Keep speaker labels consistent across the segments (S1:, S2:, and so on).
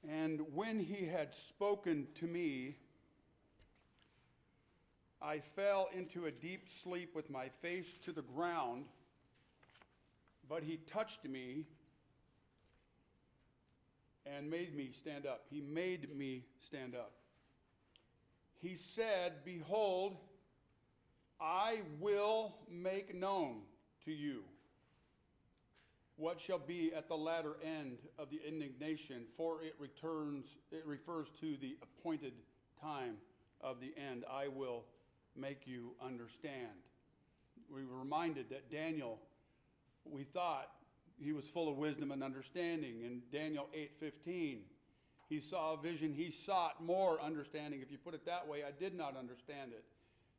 S1: And when he had spoken to me, I fell into a deep sleep with my face to the ground, but he touched me and made me stand up. He made me stand up. He said, "Behold, I will make known to you what shall be at the latter end of the indignation, for it refers to the appointed time of the end. I will make you understand." We were reminded that Daniel, we thought he was full of wisdom and understanding. In Daniel 8:15, he saw a vision. He sought more understanding. If you put it that way, I did not understand it.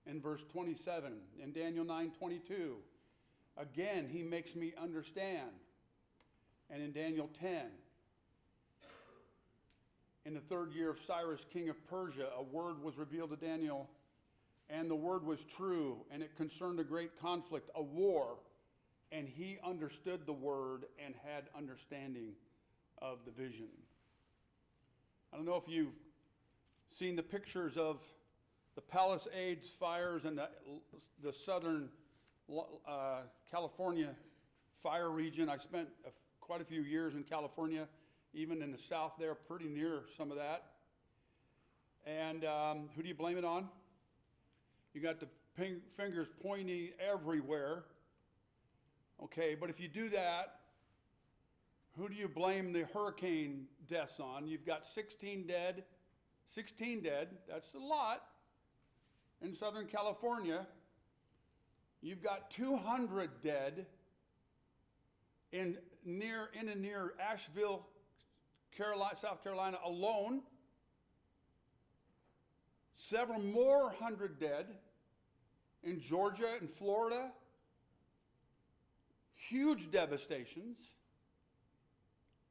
S1: In verse 27, in Daniel 9:22, again, he makes me understand. And in Daniel 10, in the 3rd year of Cyrus, king of Persia, a word was revealed to Daniel, and the word was true, and it concerned a great conflict, a war, and he understood the word and had understanding of the vision. I don't know if you've seen the pictures of the Palisades fires and the southern California fire region. I spent quite a few years in California, even in the south there, pretty near some of that. And who do you blame it on? You got the fingers pointing everywhere. Okay, but if you do that, who do you blame the hurricane deaths on? You've got 16 dead, that's a lot. In Southern California, you've got 200 dead in and near Asheville, South Carolina alone. Several more hundred dead in Georgia and Florida. Huge devastations.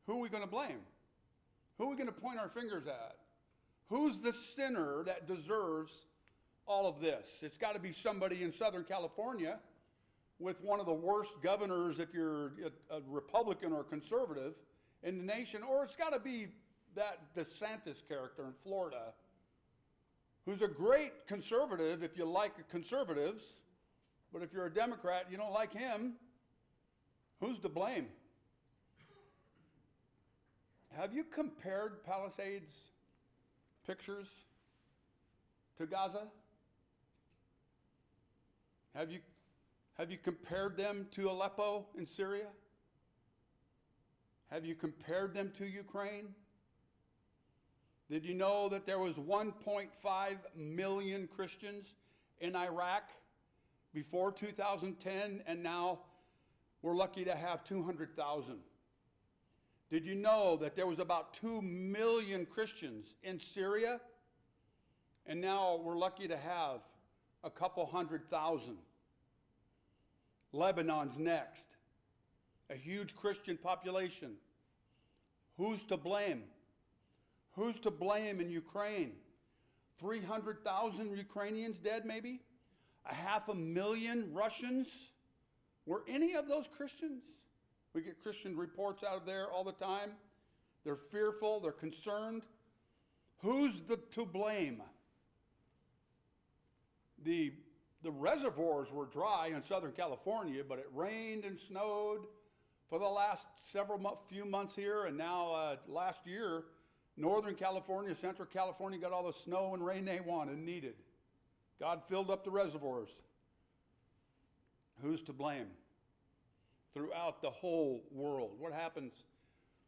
S1: Who are we going to blame? Who are we going to point our fingers at? Who's the sinner that deserves all of this? It's got to be somebody in Southern California with one of the worst governors, if you're a Republican or conservative, in the nation, or it's got to be that DeSantis character in Florida, who's a great conservative if you like conservatives, but if you're a Democrat, you don't like him. Who's to blame? Have you compared Palisades pictures to Gaza? Have you compared them to Aleppo in Syria? Have you compared them to Ukraine? Did you know that there was 1.5 million Christians in Iraq before 2010, and now we're lucky to have 200,000? Did you know that there was about 2 million Christians in Syria, and now we're lucky to have a couple 100,000? Lebanon's next. A huge Christian population. Who's to blame? Who's to blame in Ukraine? 300,000 Ukrainians dead, maybe? 500,000 Russians? Were any of those Christians? We get Christian reports out of there all the time. They're fearful, they're concerned. Who's to blame? The reservoirs were dry in Southern California, but it rained and snowed for the last few months here, and now last year, Northern California, Central California got all the snow and rain they wanted and needed. God filled up the reservoirs. Who's to blame? Throughout the whole world. What happens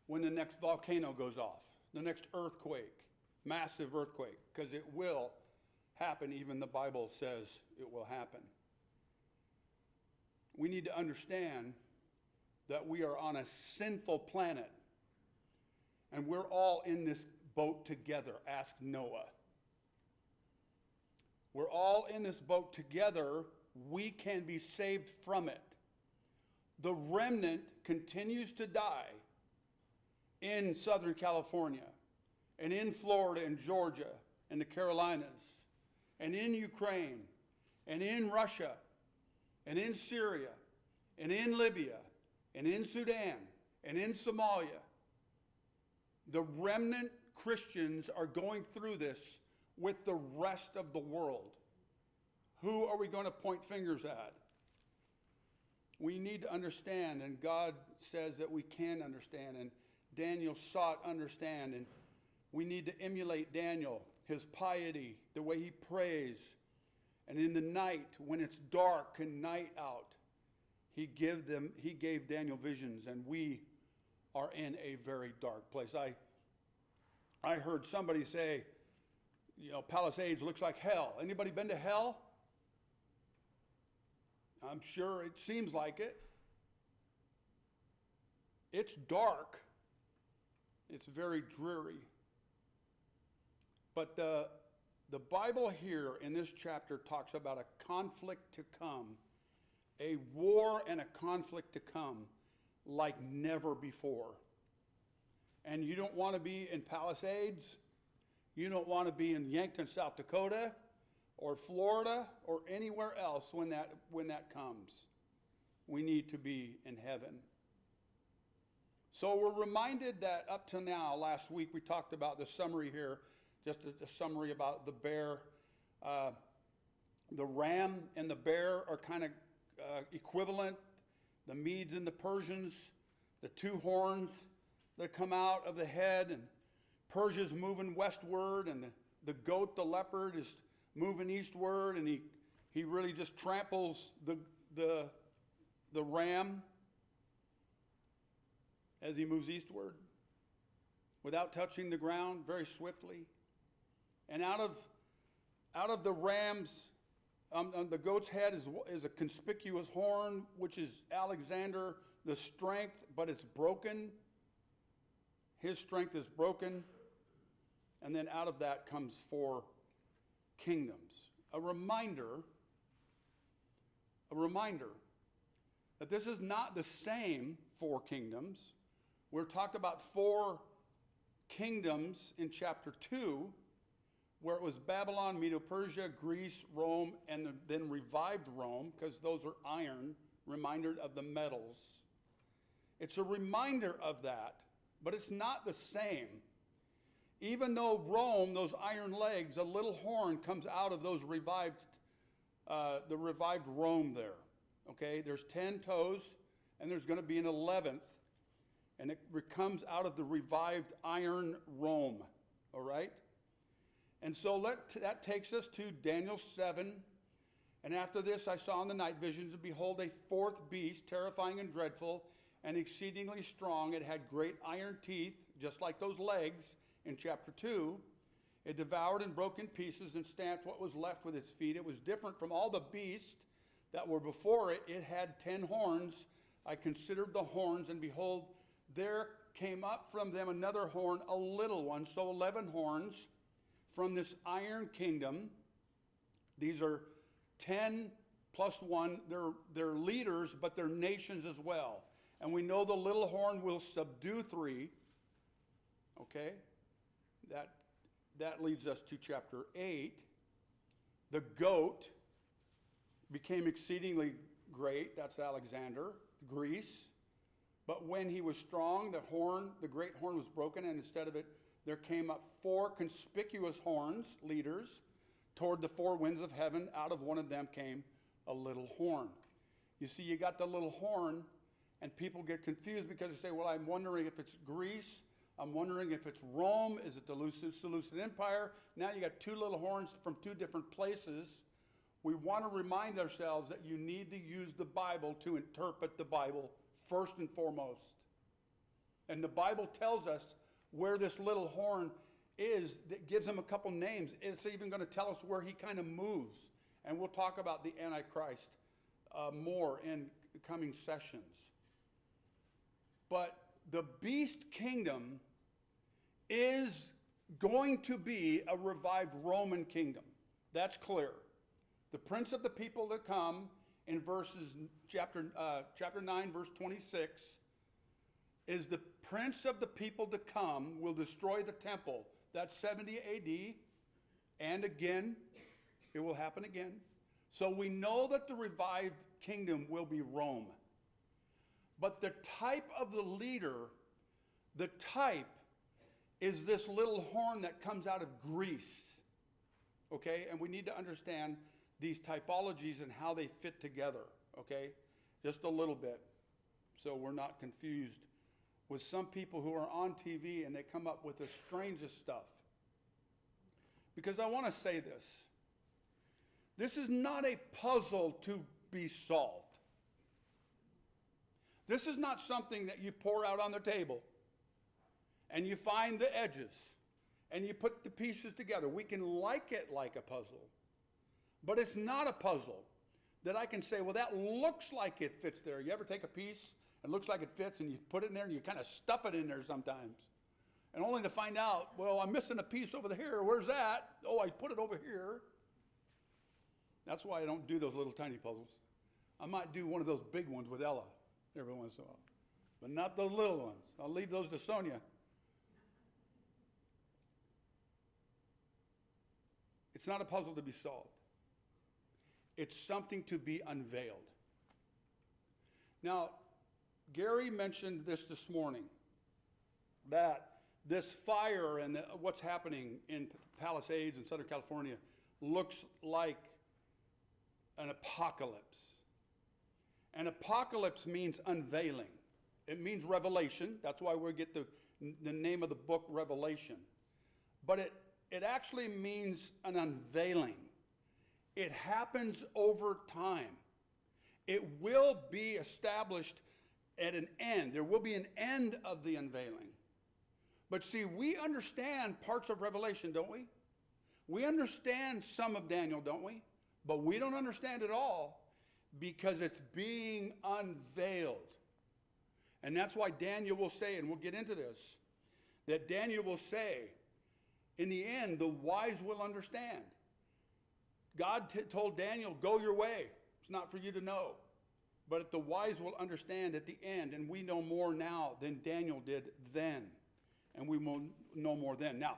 S1: when the next volcano goes off? The next earthquake, massive earthquake, because it will happen. Even the Bible says it will happen. We need to understand that we are on a sinful planet, and we're all in this boat together. Ask Noah. We're all in this boat together. We can be saved from it. The remnant continues to die in Southern California, and in Florida and Georgia and the Carolinas, and in Ukraine, and in Russia, and in Syria, and in Libya, and in Sudan, and in Somalia. The remnant Christians are going through this with the rest of the world. Who are we going to point fingers at? We need to understand, and God says that we can understand, and Daniel sought understand, and we need to emulate Daniel, his piety, the way he prays. And in the night, when it's dark and night out, he gave Daniel visions, and we are in a very dark place. I heard somebody say, Palisades looks like hell. Anybody been to hell? I'm sure it seems like it. It's dark. It's very dreary. But the Bible here in this chapter talks about a conflict to come, a war and a conflict to come like never before. And you don't want to be in Palisades. You don't want to be in Yankton, South Dakota, or Florida, or anywhere else when that comes. We need to be in heaven. So we're reminded that up to now, last week we talked about the summary here, just a summary about the bear. The ram and the bear are kind of equivalent. The Medes and the Persians, the two horns that come out of the head, and Persia's moving westward, and the goat, the leopard, is moving eastward, and he really just tramples the ram as he moves eastward without touching the ground, very swiftly. And out of the ram's, the goat's head is a conspicuous horn, which is Alexander, the strength, but it's broken. His strength is broken. And then out of that comes 4 kingdoms. A reminder that this is not the same 4 kingdoms. We're talking about 4 kingdoms in chapter 2, where it was Babylon, Medo-Persia, Greece, Rome, and then revived Rome, because those are iron, reminder of the metals. It's a reminder of that, but it's not the same. Even though Rome, those iron legs, a little horn comes out of those revived, the revived Rome there. Okay, there's 10 toes, and there's going to be an 11th, and it comes out of the revived iron Rome. All right? And so that takes us to Daniel 7. And after this I saw in the night visions, and behold, a 4th beast, terrifying and dreadful, and exceedingly strong. It had great iron teeth, just like those legs in chapter 2. It devoured and broke in pieces and stamped what was left with its feet. It was different from all the beasts that were before it. It had 10 horns. I considered the horns, and behold, there came up from them another horn, a little one, so 11 horns from this iron kingdom. These are 10 plus 1. They're leaders, but they're nations as well. And we know the little horn will subdue 3. Okay? That leads us to chapter 8. The goat became exceedingly great. That's Alexander, Greece. But when he was strong, the great horn was broken, and instead of it, there came up 4 conspicuous horns, leaders, toward the 4 winds of heaven. Out of one of them came a little horn. You see, you got the little horn, and people get confused because they say, well, I'm wondering if it's Greece. I'm wondering if it's Rome. Is it the Seleucid Empire? Now you got 2 little horns from 2 different places. We want to remind ourselves that you need to use the Bible to interpret the Bible first and foremost. And the Bible tells us where this little horn is. That gives him a couple names. It's even going to tell us where he kind of moves. And we'll talk about the Antichrist more in coming sessions. But the beast kingdom is going to be a revived Roman kingdom. That's clear. The prince of the people that come in chapter 9, verse 26, is the prince of the people to come will destroy the temple. That's 70 AD. And again, it will happen again. So we know that the revived kingdom will be Rome. But the type of the leader, the type is this little horn that comes out of Greece. Okay? And we need to understand these typologies and how they fit together. Okay? Just a little bit, so we're not confused with some people who are on TV and they come up with the strangest stuff. Because I want to say this. This is not a puzzle to be solved. This is not something that you pour out on the table and you find the edges and you put the pieces together. We can like it like a puzzle, but it's not a puzzle that I can say, well, that looks like it fits there. You ever take a piece and looks like it fits and you put it in there and you kind of stuff it in there sometimes, and only to find out, well, I'm missing a piece over here. Where's that? Oh, I put it over here. That's why I don't do those little tiny puzzles. I might do one of those big ones with Ella every once in a while, but not those little ones. I'll leave those to Sonia. It's not a puzzle to be solved. It's something to be unveiled. Now, Gary mentioned this morning, that this fire and what's happening in Palisades in Southern California looks like an apocalypse. An apocalypse means unveiling. It means revelation. That's why we get the name of the book, Revelation. But it actually means an unveiling. It happens over time. It will be established at an end. There will be an end of the unveiling. But see, we understand parts of Revelation, don't we? We understand some of Daniel, don't we? But we don't understand it all because it's being unveiled. And that's why Daniel will say, and we'll get into this, that Daniel will say, in the end, the wise will understand. God told Daniel, go your way. It's not for you to know. But the wise will understand at the end, and we know more now than Daniel did then. And we will know more then. Now,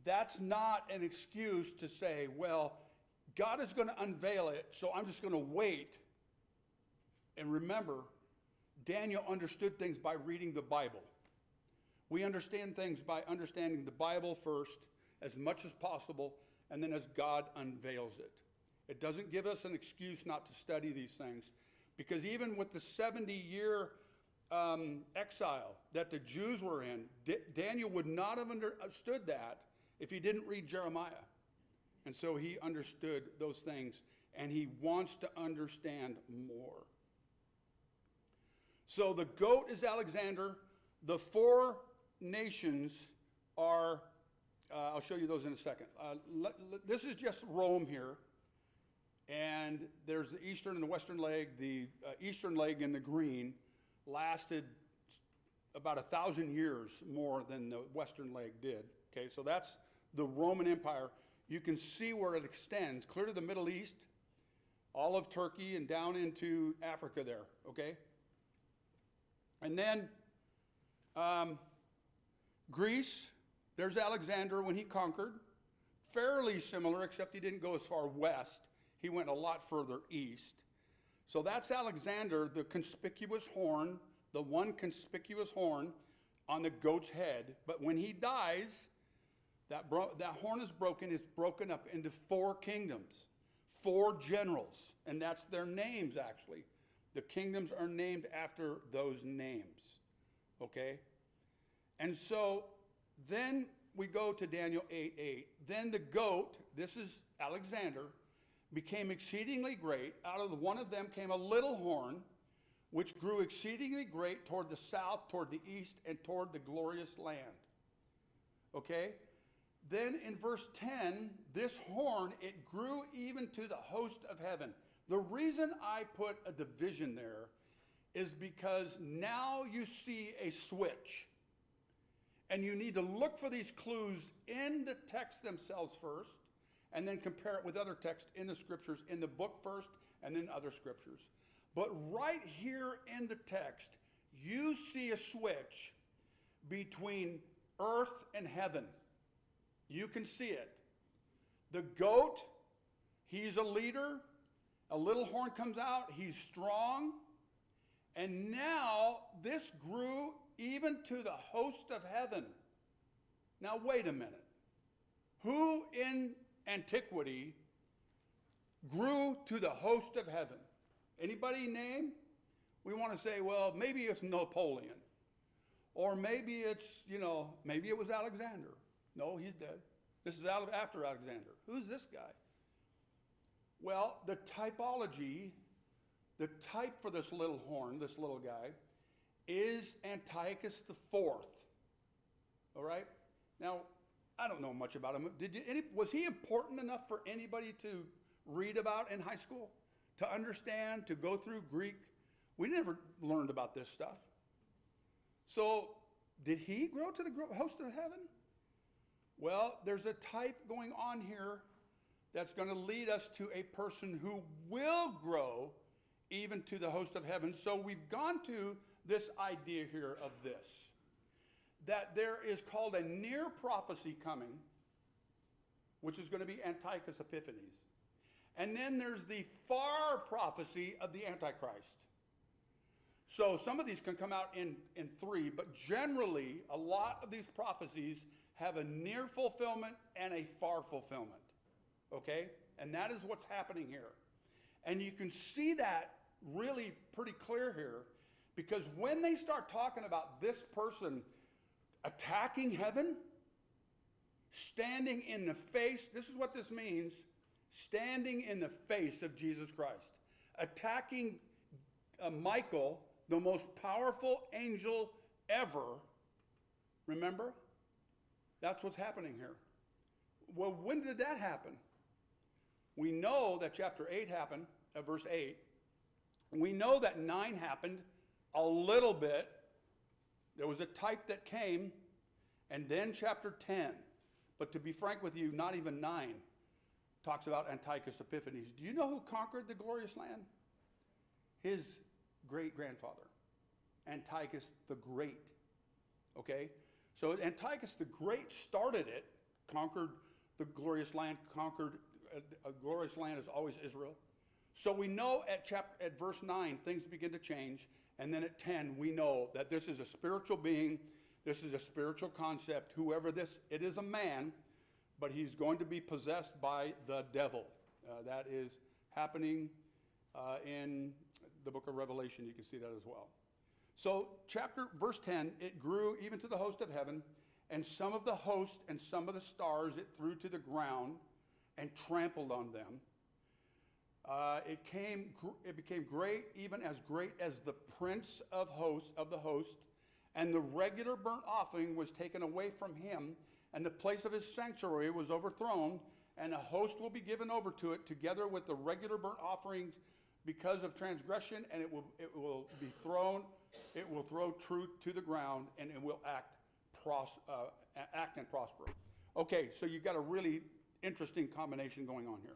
S1: that's not an excuse to say, well, God is going to unveil it, so I'm just going to wait. And remember, Daniel understood things by reading the Bible. We understand things by understanding the Bible first, as much as possible, and then as God unveils it. It doesn't give us an excuse not to study these things, because even with the 70-year exile that the Jews were in, Daniel would not have understood that if he didn't read Jeremiah. And so he understood those things, and he wants to understand more. So the goat is Alexander. The four nations are, I'll show you those in a second. This is just Rome here. And there's the eastern and the western leg. The eastern leg in the green lasted about 1,000 years more than the western leg did. Okay, so that's the Roman Empire. You can see where it extends clear to the Middle East, all of Turkey, and down into Africa there. Okay, and then Greece. There's Alexander when he conquered. Fairly similar, except he didn't go as far west. He went a lot further east. So that's Alexander, the conspicuous horn, the one conspicuous horn on the goat's head. But when he dies, that horn is broken. It's broken up into 4 kingdoms, 4 generals. And that's their names, actually. The kingdoms are named after those names. Okay? And so then we go to Daniel 8:8. Then the goat, this is Alexander, became exceedingly great. Out of one of them came a little horn, which grew exceedingly great toward the south, toward the east, and toward the glorious land. Okay? Then in verse 10, this horn, it grew even to the host of heaven. The reason I put a division there is because now you see a switch. And you need to look for these clues in the text themselves first, and then compare it with other texts in the scriptures, in the book first, and then other scriptures. But right here in the text, you see a switch between earth and heaven. You can see it. The goat, he's a leader. A little horn comes out. He's strong. And now this grew even to the host of heaven. Now, wait a minute. Who in antiquity grew to the host of heaven? Anybody name? We want to say, well, maybe it's Napoleon. Or maybe it's, maybe it was Alexander. No, he's dead. This is after Alexander. Who's this guy? Well, the typology, the type for this little horn, this little guy, is Antiochus IV. All right? Now, I don't know much about him. Was he important enough for anybody to read about in high school? To understand, to go through Greek? We never learned about this stuff. So, did he grow to the host of heaven? Well, there's a type going on here that's going to lead us to a person who will grow even to the host of heaven. So we've gone to this idea here of this, that there is called a near prophecy coming, which is going to be Antiochus Epiphanes. And then there's the far prophecy of the Antichrist. So some of these can come out in three, but generally a lot of these prophecies have a near fulfillment and a far fulfillment. Okay? And that is what's happening here. And you can see that really pretty clear here, because when they start talking about this person attacking heaven, standing in the face, this is what this means, standing in the face of Jesus Christ, attacking Michael, the most powerful angel ever. Remember? That's what's happening here. Well, when did that happen? We know that chapter 8 happened, verse 8. We know that 9 happened a little bit. There was a type that came, and then chapter 10. But to be frank with you, not even 9 talks about Antiochus Epiphanes. Do you know who conquered the glorious land? His great-grandfather, Antiochus the Great. Okay? So Antiochus the Great started it, conquered the glorious land, a glorious land is always Israel. So we know at verse 9, things begin to change. And then at 10, we know that this is a spiritual being. This is a spiritual concept. It is a man, but he's going to be possessed by the devil. That is happening in the book of Revelation. You can see that as well. So verse 10, it grew even to the host of heaven, and some of the host and some of the stars it threw to the ground and trampled on them. It became great, even as great as the prince of the host, and the regular burnt offering was taken away from him, and the place of his sanctuary was overthrown, and a host will be given over to it, together with the regular burnt offering, because of transgression, and it will throw truth to the ground, and it will act and prosper. Okay, so you've got a really interesting combination going on here.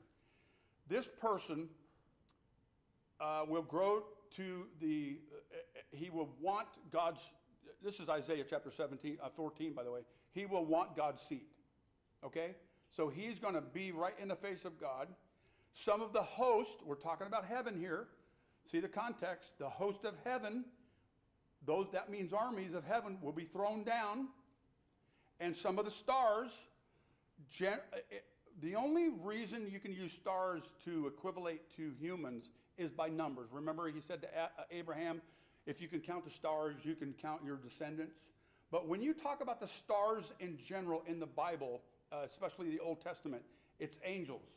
S1: This person will grow to he will want God's, this is Isaiah chapter 14, by the way. He will want God's seat. Okay? So he's going to be right in the face of God. Some of the host, we're talking about heaven here. See the context. The host of heaven, that means armies of heaven, will be thrown down. And some of the stars, the only reason you can use stars to equivalent to humans is by numbers. Remember, he said to Abraham, if you can count the stars, you can count your descendants. But when you talk about the stars in general in the Bible, especially the Old Testament, it's angels.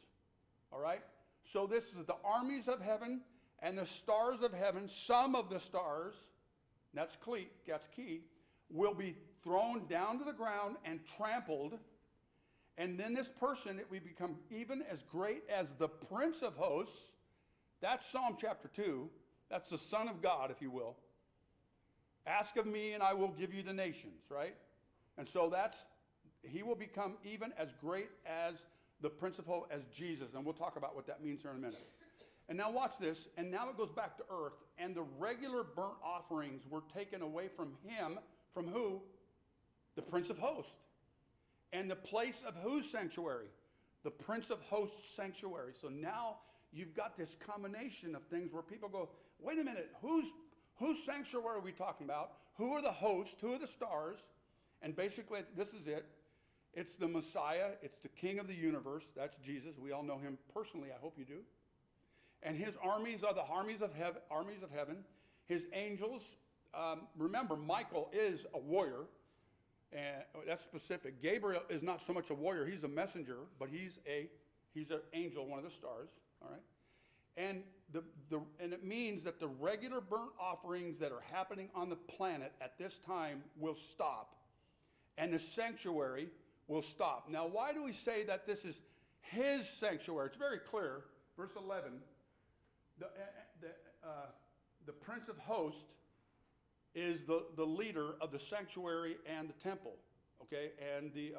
S1: All right? So this is the armies of heaven and the stars of heaven. Some of the stars, that's key, will be thrown down to the ground and trampled. And then this person, it will become even as great as the Prince of Hosts. That's Psalm chapter 2. That's the Son of God, if you will. Ask of me and I will give you the nations, right? And so he will become even as great as the Prince of Hosts, as Jesus. And we'll talk about what that means here in a minute. And now watch this. And now it goes back to earth. And the regular burnt offerings were taken away from him. From who? The Prince of Hosts. And the place of whose sanctuary? The Prince of Hosts' sanctuary. So now you've got this combination of things where people go, wait a minute, whose sanctuary are we talking about? Who are the hosts? Who are the stars? And basically, this is it. It's the Messiah. It's the King of the universe. That's Jesus. We all know him personally. I hope you do. And his armies are the armies of heaven. His angels, remember, Michael is a warrior. And that's specific. Gabriel is not so much a warrior. He's a messenger, but he's an angel, one of the stars. All right. And it means that the regular burnt offerings that are happening on the planet at this time will stop, and the sanctuary will stop. Now, why do we say that this is his sanctuary? It's very clear. Verse 11, the Prince of Hosts is the leader of the sanctuary and the temple, okay, and the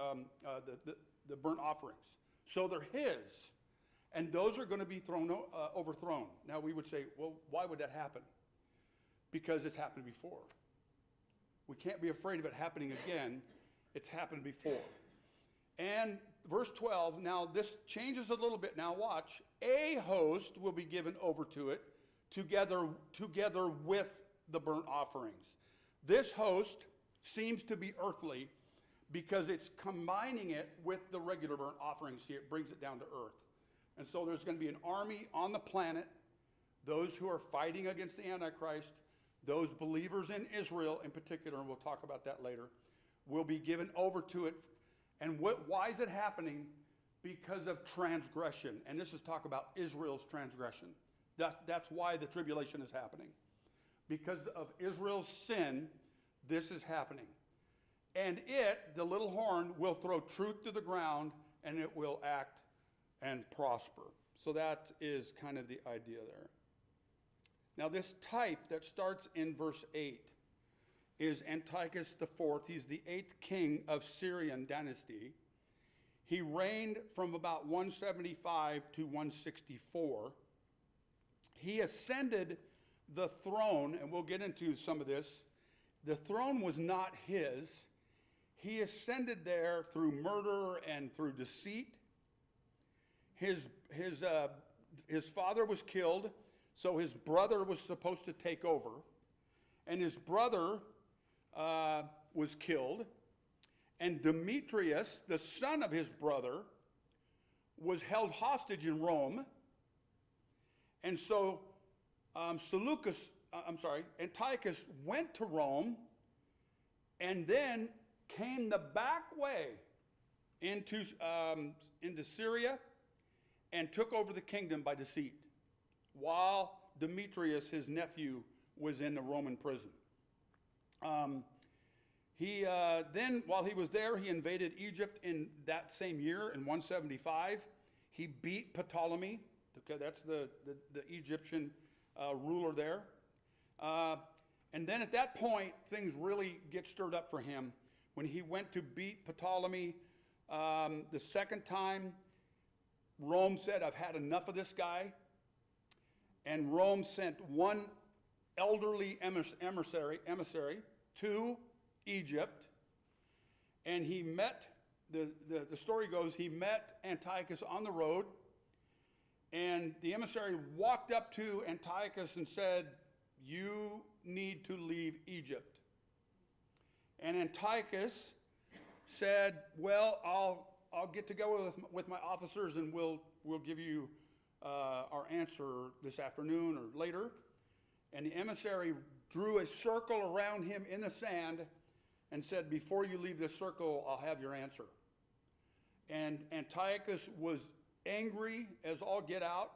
S1: burnt offerings. So they're his. And those are going to be overthrown. Now we would say, well, why would that happen? Because it's happened before. We can't be afraid of it happening again. It's happened before. And verse 12, now this changes a little bit. Now watch. A host will be given over to it together with the burnt offerings. This host seems to be earthly because it's combining it with the regular burnt offerings here. It brings it down to earth. And so there's going to be an army on the planet, those who are fighting against the Antichrist, those believers in Israel in particular, and we'll talk about that later, will be given over to it. And why is it happening? Because of transgression. And this is talk about Israel's transgression. That's why the tribulation is happening. Because of Israel's sin, this is happening. And the little horn, will throw truth to the ground, and it will act and prosper. So that is kind of the idea there. Now this type that starts in verse 8 is Antiochus IV. He's the 8th king of Syrian dynasty. He reigned from about 175 to 164. He ascended the throne, and we'll get into some of this. The throne was not his. He ascended there through murder and through deceit. His father was killed, so his brother was supposed to take over. And his brother was killed. And Demetrius, the son of his brother, was held hostage in Rome. And so Antiochus went to Rome and then came the back way into Syria and took over the kingdom by deceit, while Demetrius, his nephew, was in the Roman prison. Then, while he was there, he invaded Egypt in that same year, in 175. He beat Ptolemy. Okay, that's the Egyptian ruler there. And then at that point, things really get stirred up for him. When he went to beat Ptolemy the second time, Rome said, I've had enough of this guy. And Rome sent one elderly emissary to Egypt. And he met, the story goes, he met Antiochus on the road. And the emissary walked up to Antiochus and said, you need to leave Egypt. And Antiochus said, well, I'll get together with my officers and we'll give you our answer this afternoon or later. And the emissary drew a circle around him in the sand and said, before you leave this circle, I'll have your answer. And Antiochus was angry as all get out.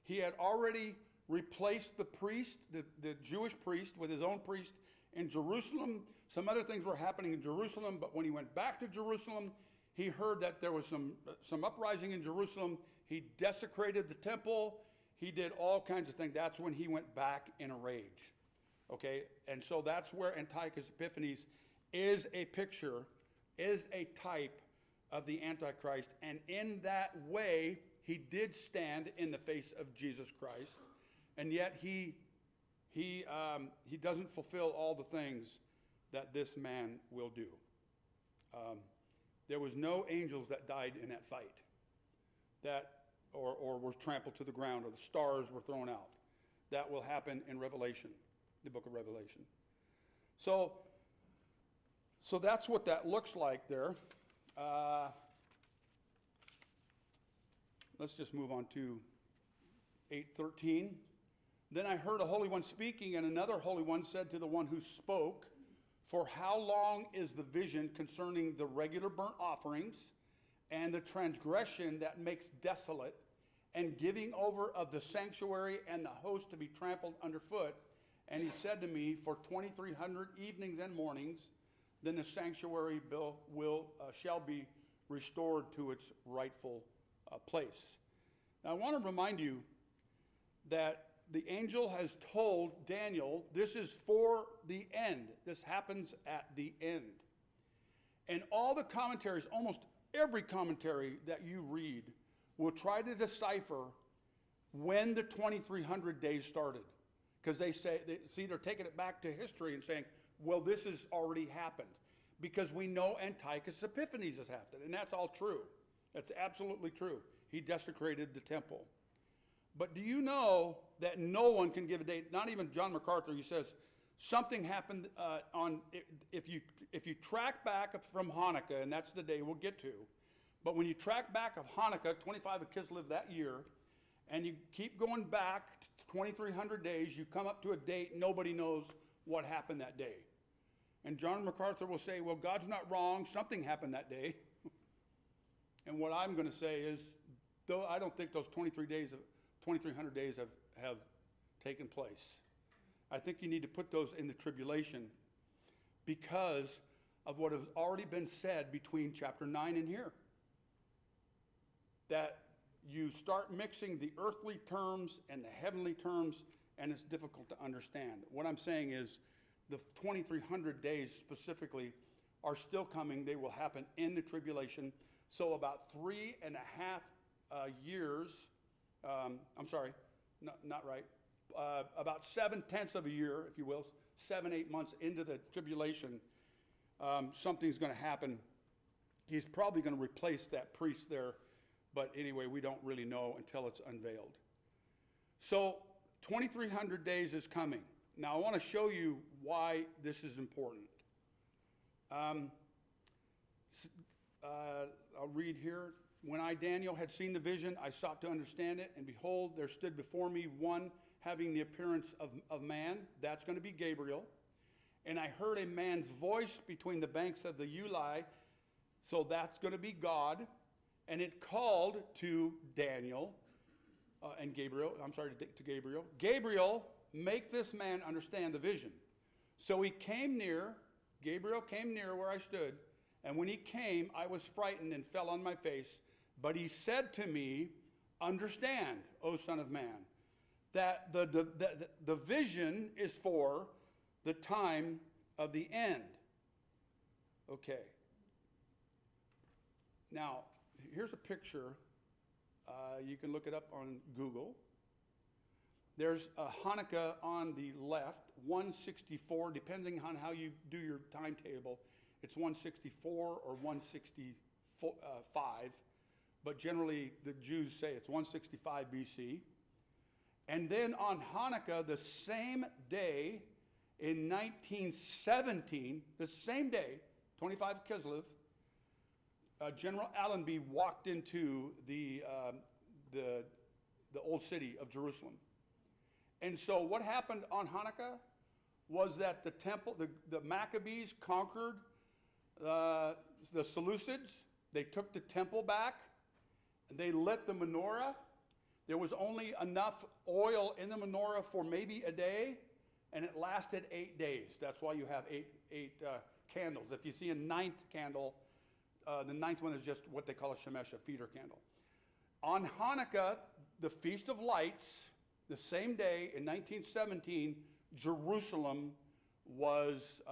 S1: He had already replaced the priest, the Jewish priest, with his own priest in Jerusalem. Some other things were happening in Jerusalem, but when he went back to Jerusalem, he heard that there was some uprising in Jerusalem. He desecrated the temple. He did all kinds of things. That's when he went back in a rage. Okay, and so that's where Antiochus Epiphanes is a picture, is a type of the Antichrist. And in that way, he did stand in the face of Jesus Christ. And yet he doesn't fulfill all the things that this man will do. There was no angels that died in that fight, or were trampled to the ground, or the stars were thrown out. That will happen in Revelation, the book of Revelation. So that's what that looks like there. let's just move on to 8:13. Then I heard a holy one speaking, and another holy one said to the one who spoke, "For how long is the vision concerning the regular burnt offerings and the transgression that makes desolate, and giving over of the sanctuary and the host to be trampled underfoot?" And he said to me, "For 2,300 evenings and mornings, then the sanctuary shall be restored to its rightful place." Now, I want to remind you that the angel has told Daniel, this is for the end. This happens at the end. And all the commentaries, almost every commentary that you read, will try to decipher when the 2,300 days started. Because they're taking it back to history and saying, well, this has already happened. Because we know Antiochus Epiphanes has happened, and that's all true. That's absolutely true. He desecrated the temple. But do you know that no one can give a date? Not even John MacArthur. He says something happened if you track back from Hanukkah, and that's the day we'll get to. But when you track back of Hanukkah, 25 of Kislev that year, and you keep going back 2,300 days, you come up to a date nobody knows what happened that day. And John MacArthur will say, well, God's not wrong. Something happened that day. And what I'm going to say is, though I don't think those 2,300 days have taken place. I think you need to put those in the tribulation because of what has already been said between chapter 9 and here. That you start mixing the earthly terms and the heavenly terms, and it's difficult to understand. What I'm saying is the 2,300 days specifically are still coming. They will happen in the tribulation. So about 3.5 years, not right, about 7/10 of a year, if you will, 7-8 months into the tribulation, something's going to happen. He's probably going to replace that priest there, but anyway, we don't really know until it's unveiled. So 2,300 days is coming. Now, I want to show you why this is important. I'll read here. When I, Daniel, had seen the vision, I sought to understand it, and behold, there stood before me one having the appearance of man. That's going to be Gabriel. And I heard a man's voice between the banks of the Ulai, so that's going to be God. And it called to Daniel and Gabriel, to Gabriel. Gabriel, make this man understand the vision. So he came near, Gabriel came near where I stood, and when he came, I was frightened and fell on my face. But he said to me, understand, O Son of Man, that the vision is for the time of the end. Okay. Now, here's a picture. You can look it up on Google. There's a Hanukkah on the left, 164, depending on how you do your timetable. It's 164 or 165, but generally the Jews say it's 165 BC. And then on Hanukkah, the same day in 1917, the same day, 25 Kislev, General Allenby walked into the old city of Jerusalem. And so what happened on Hanukkah was that the temple, the Maccabees conquered the Seleucids. They took the temple back. They lit the menorah. There was only enough oil in the menorah for maybe a day, and it lasted 8 days. That's why you have eight candles. If you see a ninth candle, the ninth one is just what they call a shemesh, a feeder candle. On Hanukkah, the Feast of Lights, the same day in 1917, Jerusalem was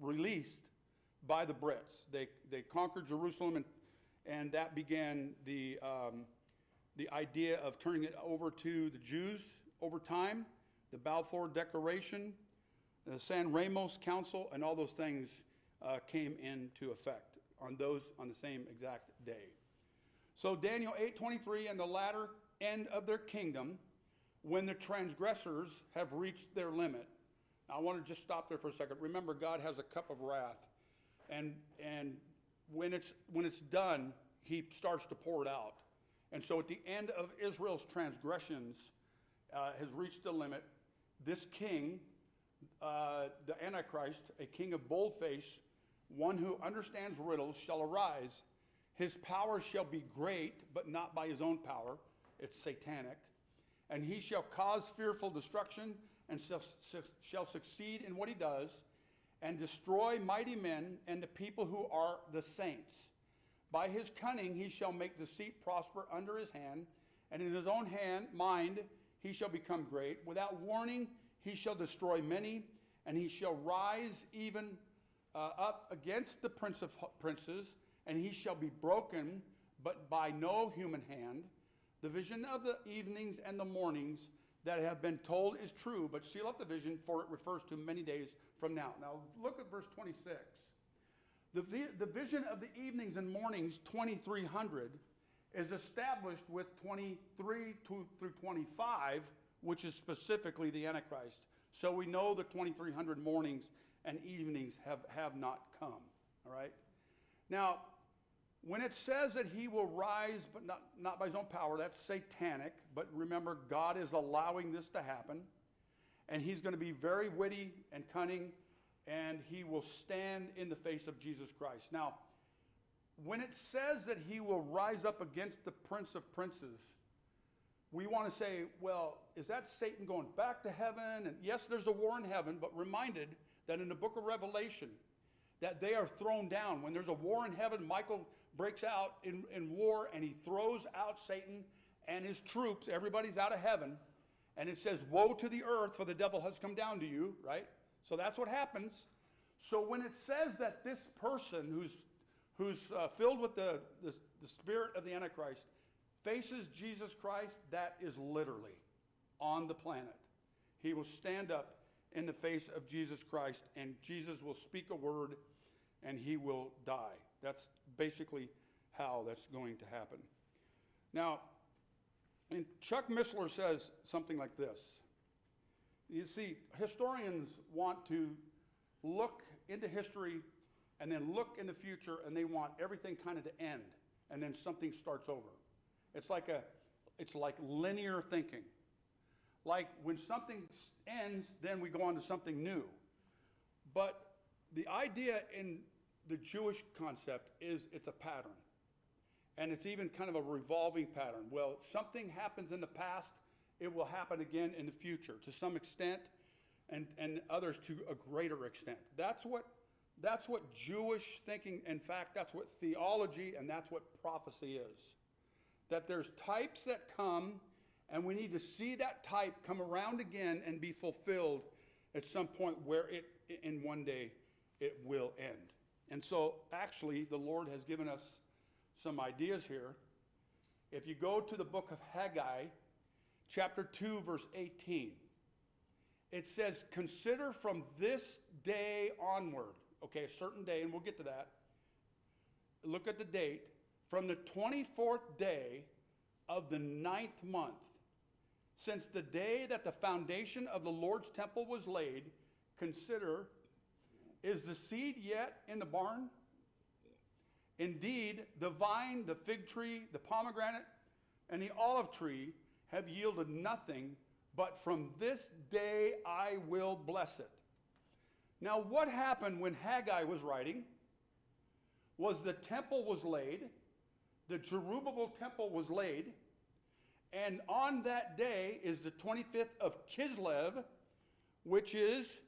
S1: released by the Brits. They conquered Jerusalem, and that began the idea of turning it over to the Jews over time. The Balfour Declaration, the San Ramos Council, and all those things came into effect on the same exact day. So Daniel 8:23, and the latter end of their kingdom, when the transgressors have reached their limit. Now, I want to just stop there for a second. Remember, God has a cup of wrath, and when it's done, He starts to pour it out. And so at the end of Israel's transgressions has reached the limit. This king, the Antichrist, a king of bold face, one who understands riddles, shall arise. His power shall be great, but not by his own power. It's satanic. And he shall cause fearful destruction and shall succeed in what he does and destroy mighty men and the people who are the saints. By his cunning he shall make deceit prosper under his hand, and in his own mind he shall become great. Without warning he shall destroy many, and he shall rise even up against the prince of princes, and he shall be broken, but by no human hand. The vision of the evenings and the mornings that have been told is true, but seal up the vision, for it refers to many days from now. Now look at verse 26. The vision of the evenings and mornings, 2300, is established with 23 through 25, which is specifically the Antichrist. So we know the 2300 mornings and evenings have not come. All right? Now, when it says that he will rise, but not by his own power, that's satanic. But remember, God is allowing this to happen. And he's going to be very witty and cunning, and he will stand in the face of Jesus Christ. Now, when it says that he will rise up against the prince of princes, we want to say, well, is that Satan going back to heaven? And yes, there's a war in heaven, but reminded that in the book of Revelation, that they are thrown down. When there's a war in heaven, Michael breaks out in war, and he throws out Satan and his troops. Everybody's out of heaven. And it says, woe to the earth, for the devil has come down to you, right? So that's what happens. So when it says that this person who's filled with the spirit of the Antichrist faces Jesus Christ, that is literally on the planet. He will stand up in the face of Jesus Christ, and Jesus will speak a word, and he will die. That's basically how that's going to happen. Now, and Chuck Missler says something like this. You see, historians want to look into history and then look in the future, and they want everything kind of to end, and then something starts over. It's like linear thinking. Like when something ends, then we go on to something new. But the idea in the Jewish concept is it's a pattern. And it's even kind of a revolving pattern. Well, something happens in the past, it will happen again in the future to some extent, and others to a greater extent. That's what Jewish thinking, in fact, that's what theology and that's what prophecy is. That there's types that come, and we need to see that type come around again and be fulfilled at some point where in one day it will end. And so actually the Lord has given us some ideas here. If you go to the book of Haggai, chapter 2, verse 18, it says, consider from this day onward, okay, a certain day, and we'll get to that. Look at the date. From the 24th day of the 9th month, since the day that the foundation of the Lord's temple was laid, consider, is the seed yet in the barn? Indeed, the vine, the fig tree, the pomegranate, and the olive tree have yielded nothing, but from this day I will bless it. Now, what happened when Haggai was writing was the temple was laid, the Zerubbabel temple was laid, and on that day is the 25th of Kislev, which is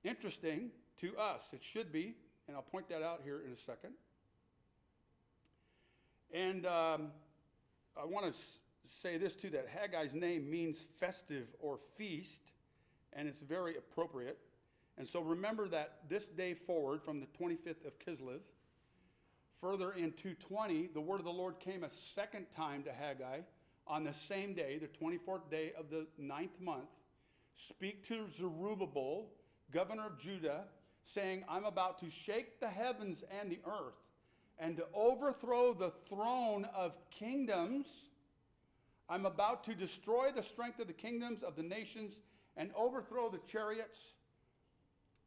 S1: interesting to us. It should be, and I'll point that out here in a second. And I want to say this too, that Haggai's name means festive or feast, and it's very appropriate. And so remember that this day forward from the 25th of Kislev, further in 220, the word of the Lord came a second time to Haggai on the same day, the 24th day of the 9th month. Speak to Zerubbabel, governor of Judah, saying, I'm about to shake the heavens and the earth, and to overthrow the throne of kingdoms. I'm about to destroy the strength of the kingdoms of the nations, and overthrow the chariots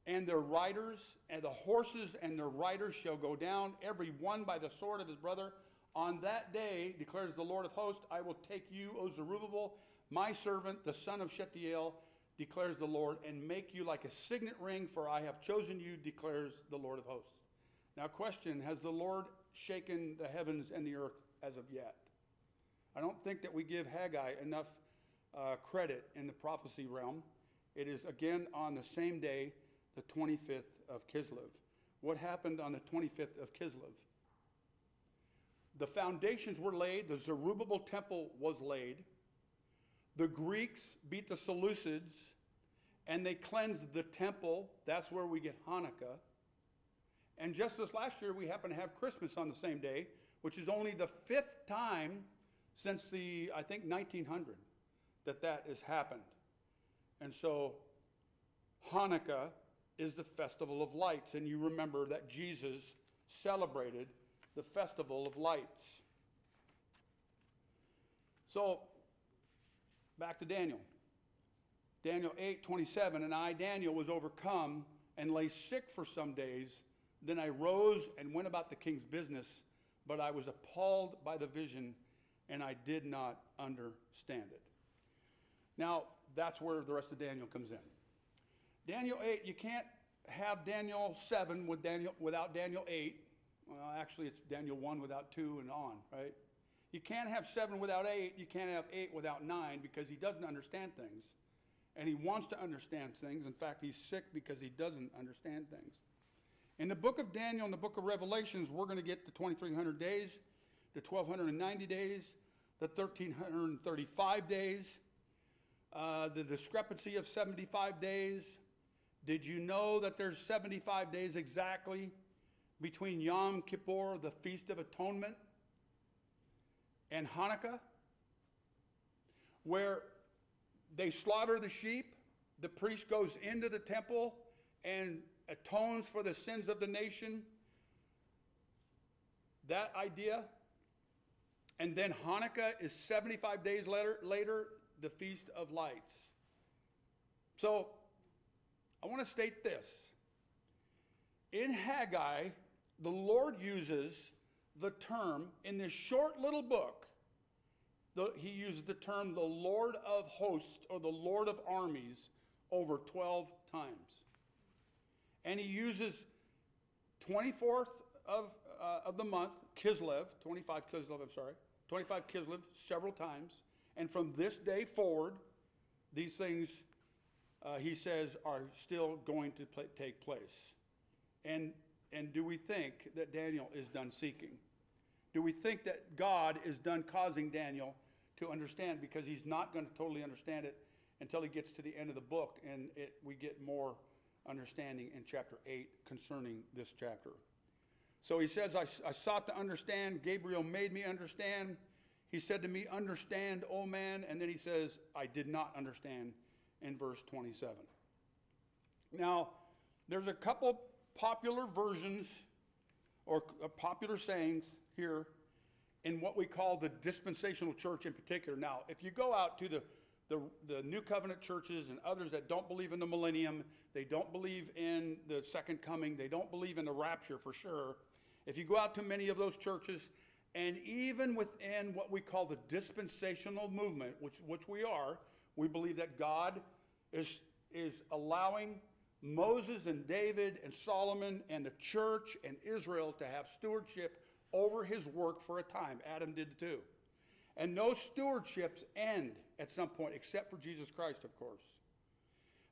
S1: and their riders, and the horses and their riders shall go down, every one by the sword of his brother. On that day, declares the Lord of hosts, I will take you, O Zerubbabel, my servant, the son of Shealtiel, declares the Lord, and make you like a signet ring, for I have chosen you, declares the Lord of hosts. Now question, has the Lord shaken the heavens and the earth as of yet? I don't think that we give Haggai enough credit in the prophecy realm. It is again on the same day, the 25th of Kislev. What happened on the 25th of Kislev? The foundations were laid, the Zerubbabel temple was laid, the Greeks beat the Seleucids, and they cleansed the temple. That's where we get Hanukkah. And just this last year, we happen to have Christmas on the same day, which is only the 5th time since the, I think, 1900 that has happened. And so Hanukkah is the festival of lights, and you remember that Jesus celebrated the festival of lights. So, back to Daniel. Daniel 8:27, and I, Daniel, was overcome and lay sick for some days. Then I rose and went about the king's business, but I was appalled by the vision, and I did not understand it. Now, that's where the rest of Daniel comes in. Daniel 8, you can't have Daniel 7 without Daniel 8. Well, actually, it's Daniel 1 without 2 and on, right? You can't have 7 without 8. You can't have 8 without 9 because he doesn't understand things. And he wants to understand things. In fact, he's sick because he doesn't understand things. In the book of Daniel and the book of Revelations, we're going to get the 2,300 days, the 1,290 days, the 1,335 days, the discrepancy of 75 days. Did you know that there's 75 days exactly between Yom Kippur, the Feast of Atonement, and Hanukkah, where they slaughter the sheep, the priest goes into the temple and atones for the sins of the nation? That idea. And then Hanukkah is 75 days later, the Feast of Lights. So, I want to state this. In Haggai, the Lord uses the term, in this short little book, he uses the term the Lord of hosts or the Lord of armies over 12 times. And he uses 24th of the month, Kislev, 25 Kislev, several times. And from this day forward, these things, he says, are still going to take place. And do we think that Daniel is done seeking? Do we think that God is done causing Daniel to understand? Because he's not going to totally understand it until he gets to the end of the book, and we get more understanding in chapter 8 concerning this chapter. So he says, I sought to understand. Gabriel made me understand. He said to me, understand, O man. And then he says, I did not understand in verse 27. Now, there's a couple popular versions or popular sayings here in what we call the dispensational church in particular. Now, if you go out to the New Covenant churches and others that don't believe in the millennium, they don't believe in the second coming, they don't believe in the rapture for sure. If you go out to many of those churches, and even within what we call the dispensational movement, which we are, we believe that God is allowing Moses and David and Solomon and the church and Israel to have stewardship over his work for a time. Adam did too. And those stewardships end at some point, except for Jesus Christ, of course.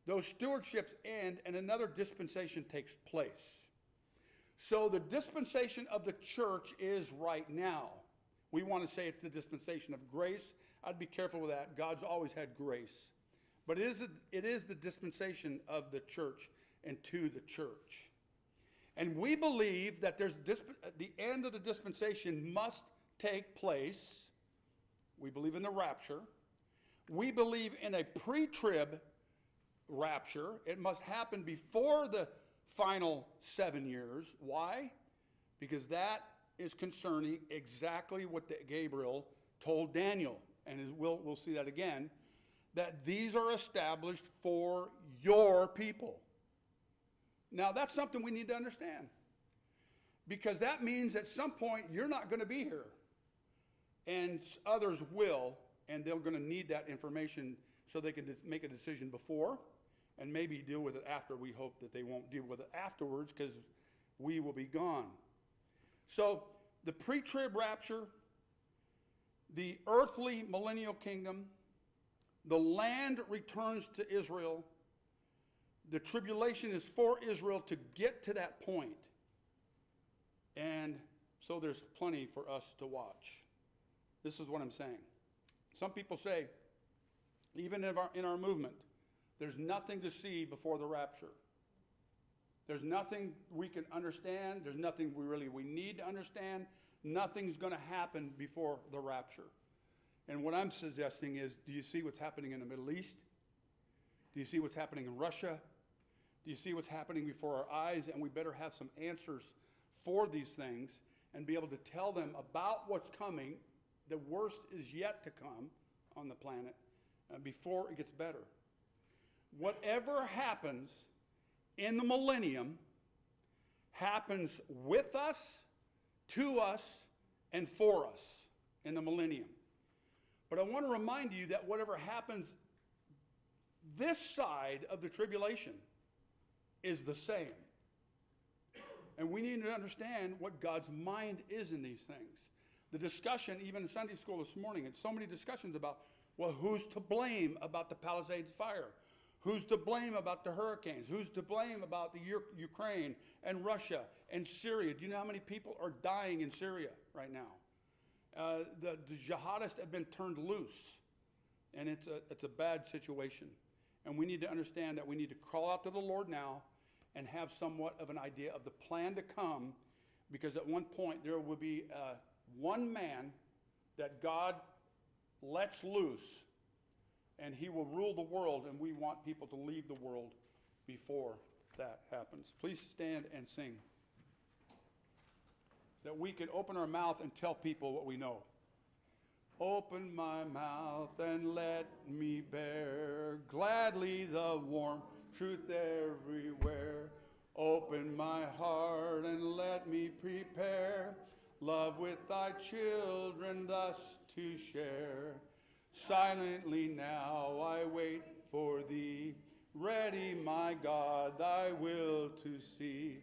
S1: Those stewardships end and another dispensation takes place. So the dispensation of the church is right now. We want to say it's the dispensation of grace. I'd be careful with that. God's always had grace. But it is the dispensation of the church and to the church. And we believe that the end of the dispensation must take place. We believe in the rapture. We believe in a pre-trib rapture. It must happen before the final 7 years. Why? Because that is concerning exactly what Gabriel told Daniel. And we'll see that again. That these are established for your people. Now, that's something we need to understand. Because that means at some point you're not going to be here. and others will, and they're going to need that information so they can make a decision before and maybe deal with it after. We hope that they won't deal with it afterwards because we will be gone. So the pre-trib rapture, the earthly millennial kingdom, the land returns to Israel. The tribulation is for Israel to get to that point. And so there's plenty for us to watch. This is what I'm saying. Some people say, even in our movement, there's nothing to see before the rapture. There's nothing we can understand. There's nothing we need to understand. Nothing's going to happen before the rapture. And what I'm suggesting is, do you see what's happening in the Middle East? Do you see what's happening in Russia? Do you see what's happening before our eyes? And we better have some answers for these things and be able to tell them about what's coming. The worst is yet to come on the planet before it gets better. Whatever happens in the millennium happens with us, to us, and for us in the millennium. But I want to remind you that whatever happens this side of the tribulation is the same. And we need to understand what God's mind is in these things. The discussion, even in Sunday school this morning, and so many discussions about, well, who's to blame about the Palisades fire? Who's to blame about the hurricanes? Who's to blame about the Ukraine and Russia and Syria? Do you know how many people are dying in Syria right now? The jihadists have been turned loose, and it's a bad situation. And we need to understand that we need to crawl out to the Lord now and have somewhat of an idea of the plan to come, because at one point there will be one man that God lets loose, and he will rule the world, and we want people to leave the world before that happens. Please stand and sing, that we can open our mouth and tell people what we know. Open my mouth and let me bear gladly the warm truth everywhere. Open my heart and let me prepare love with thy children thus to share. Silently now I wait for thee, ready, my God, thy will to see.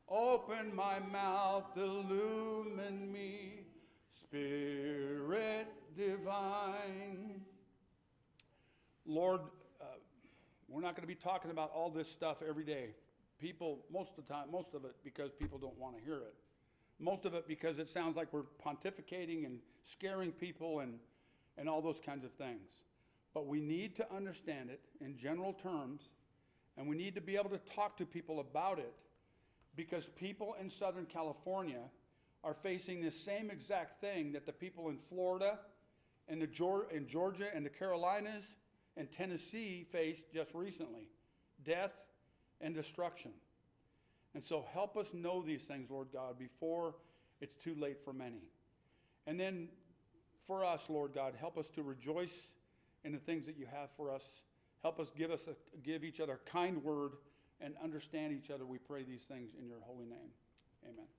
S1: Open my mouth, illumine me, Spirit divine. Lord, we're not going to be talking about all this stuff every day. People, most of it because people don't want to hear it. Most of it because it sounds like we're pontificating and scaring people and all those kinds of things. But we need to understand it in general terms, and we need to be able to talk to people about it, because people in Southern California are facing the same exact thing that the people in Florida and in Georgia and the Carolinas and Tennessee faced just recently: death and destruction. And so help us know these things, Lord God, before it's too late for many. And then for us, Lord God, help us to rejoice in the things that you have for us. Help us give each other a kind word and understand each other. We pray these things in your holy name. Amen.